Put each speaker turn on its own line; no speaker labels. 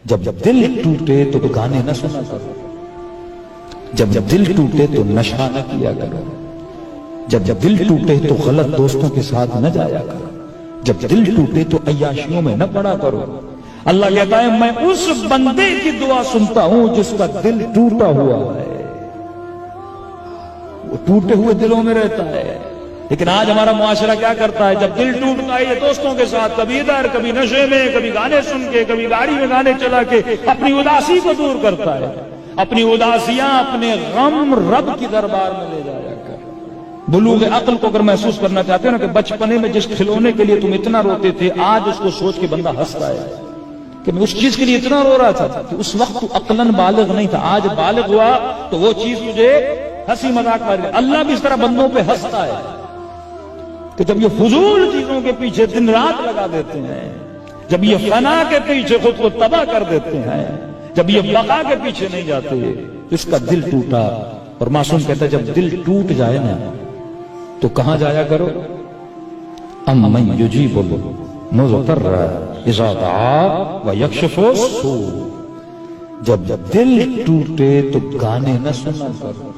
جب دل ٹوٹے تو گانے نہ سنا کرو، جب دل ٹوٹے تو نشہ نہ کیا کرو، جب دل ٹوٹے تو غلط دوستوں کے ساتھ نہ جایا کرو، جب دل ٹوٹے تو عیاشیوں میں نہ پڑا کرو۔ اللہ کہتا ہے میں اس بندے کی دعا سنتا ہوں جس کا دل ٹوٹا ہوا ہے، وہ ٹوٹے ہوئے دلوں میں رہتا ہے۔ لیکن آج ہمارا معاشرہ کیا کرتا ہے؟ جب دل ٹوٹتا ہے یہ دوستوں کے ساتھ، کبھی ادھر، کبھی نشے میں، کبھی گانے سن کے، کبھی گاڑی میں گانے چلا کے اپنی اداسی کو دور کرتا ہے۔ اپنی اداسیاں، اپنے غم رب کی دربار میں لے جایا کر۔ بلوغ عقل کو اگر محسوس کرنا چاہتے ہو نا کہ بچپنے میں جس کھلونے کے لیے تم اتنا روتے تھے، آج اس کو سوچ کے بندہ ہنستا ہے کہ میں اس چیز کے لیے اتنا رو رہا تھا کہ اس وقت تو عقلاً بالغ نہیں تھا، آج بالغ ہوا تو وہ چیز تجھے ہنسی مذاق کر رہی۔ اللہ بھی اس طرح بندوں پہ ہنستا ہے کہ جب یہ فضول چیزوں کے پیچھے دن رات لگا دیتے ہیں، جب یہ فنا کے پیچھے خود کو تباہ کر دیتے ہیں، جب یہ بقا کے پیچھے نہیں جاتے، اس کا دل ٹوٹا۔ اور معصوم کہتا ہے جب دل ٹوٹ جائے نا تو کہاں جایا کرو؟ امن یجیب المضطر اذا دعا ویکشف السوء۔ جب دل ٹوٹے تو گانے نہ سنا کرو،